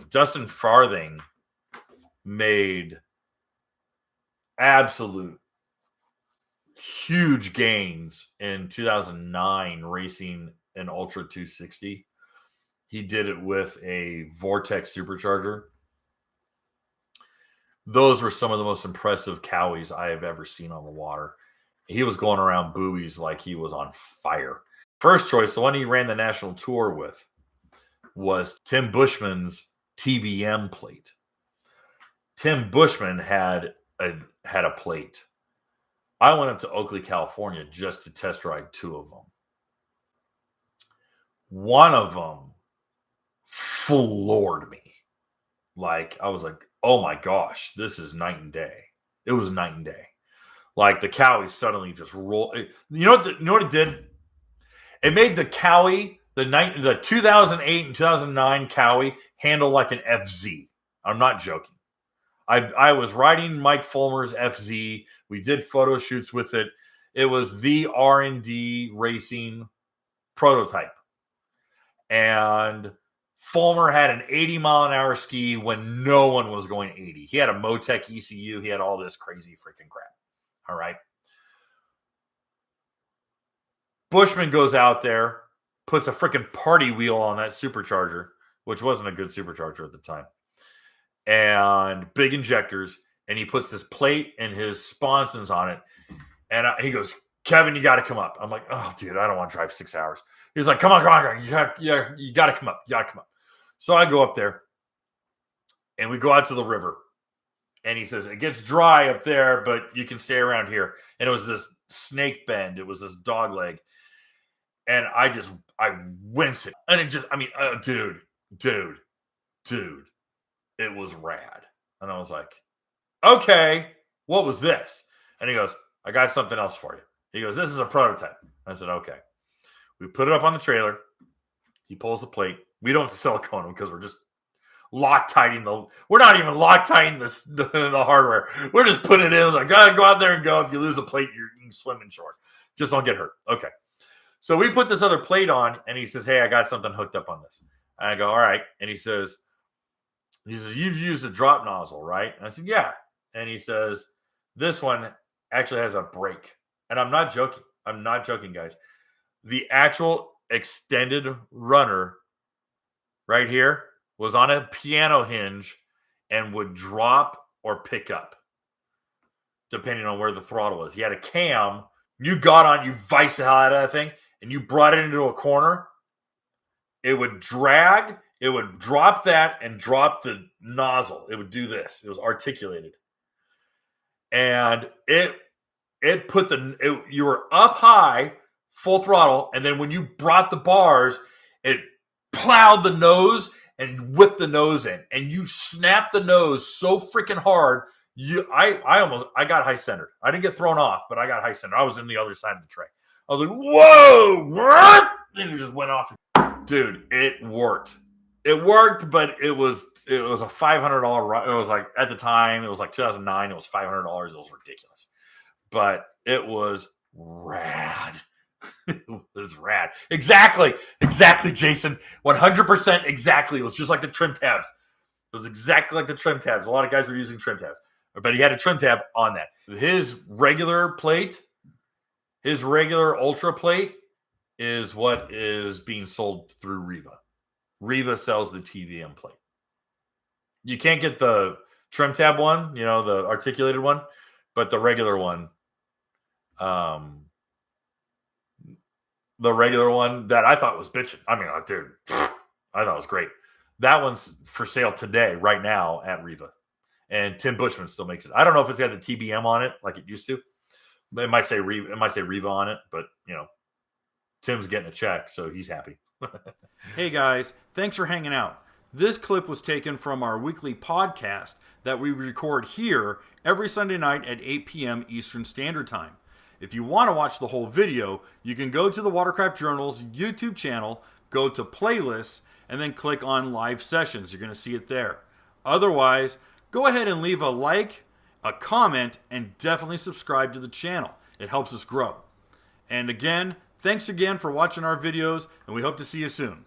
Dustin Farthing made absolute huge gains in 2009 racing an Ultra 260. He did it with a Vortex supercharger. Those were some of the most impressive Cowies I have ever seen on the water. He was going around buoys like he was on fire. First choice, the one he ran the national tour with, was Tim Bushman's TBM plate. Tim Bushman had a plate. I went up to Oakley, California just to test ride 2 of them. One of them floored me. Like, I was like, oh my gosh, this is night and day. It was night and day. Like, the Cowie suddenly just rolled. You know what it did? It made the Cowie, the 2008 and 2009 Cowie, handle like an FZ. I'm not joking. I was riding Mike Fulmer's FZ. We did photo shoots with it. It was the R&D racing prototype. And Fulmer had an 80-mile-an-hour ski when no one was going 80. He had a Motec ECU. He had all this crazy freaking crap. All right. Bushman goes out there, puts a freaking party wheel on that supercharger, which wasn't a good supercharger at the time, and big injectors, and he puts this plate and his sponsons on it, and he goes, Kevin, you got to come up. I'm like, oh, dude, I don't want to drive 6 hours. He's like, come on. You got to come up. You got to come up. So I go up there, and we go out to the river, and he says, it gets dry up there, but you can stay around here. And it was this snake bend. It was this dog leg. And I wince it. And it just, dude, it was rad. And I was like, okay, what was this? And he goes, I got something else for you. He goes, this is a prototype. I said, okay. We put it up on the trailer. He pulls the plate. We don't silicone them because we're just Loctiting we're not even Loctiting the hardware. We're just putting it in. It's like, go out there and go. If you lose a plate, you can swim in shore. Just don't get hurt. Okay. So we put this other plate on, and he says, hey, I got something hooked up on this. And I go, all right. And he says, you've used a drop nozzle, right? And I said, yeah. And he says, this one actually has a brake. And I'm not joking. I'm not joking, guys. The actual extended runner right here was on a piano hinge and would drop or pick up, depending on where the throttle was. He had a cam. You got on, you viced the hell out of that thing, and you brought it into a corner. It would drag, it would drop that and drop the nozzle. It would do this. It was articulated. And it put you were up high, full throttle, and then when you brought the bars, it plowed the nose and whipped the nose in, and you snapped the nose so freaking hard. I got high centered. I didn't get thrown off, but I got high centered. I was in the other side of the tray. I was like, whoa, what? And it just went off. Dude, it worked. It worked, but it was a $500 run. It was like, at the time, it was like 2009. It was $500. It was ridiculous, but it was rad. It was rad. Exactly, Jason. 100% exactly. It was just like the trim tabs. It was exactly like the trim tabs. A lot of guys were using trim tabs, but he had a trim tab on that. His regular plate, his regular Ultra plate, is what is being sold through Riva. Riva sells the TVM plate. You can't get the trim tab one, the articulated one, but the regular one, the regular one that I thought was bitching. I mean, dude, I thought it was great. That one's for sale today, right now at Riva. And Tim Bushman still makes it. I don't know if it's got the TBM on it like it used to. It might say Riva on it, but Tim's getting a check, so he's happy. Hey guys, thanks for hanging out. This clip was taken from our weekly podcast that we record here every Sunday night at 8 p.m. Eastern Standard Time. If you want to watch the whole video, you can go to the Watercraft Journal's YouTube channel, go to playlists, and then click on live sessions. You're going to see it there. Otherwise, go ahead and leave a like, a comment, and definitely subscribe to the channel. It helps us grow. And again, thanks again for watching our videos, and we hope to see you soon.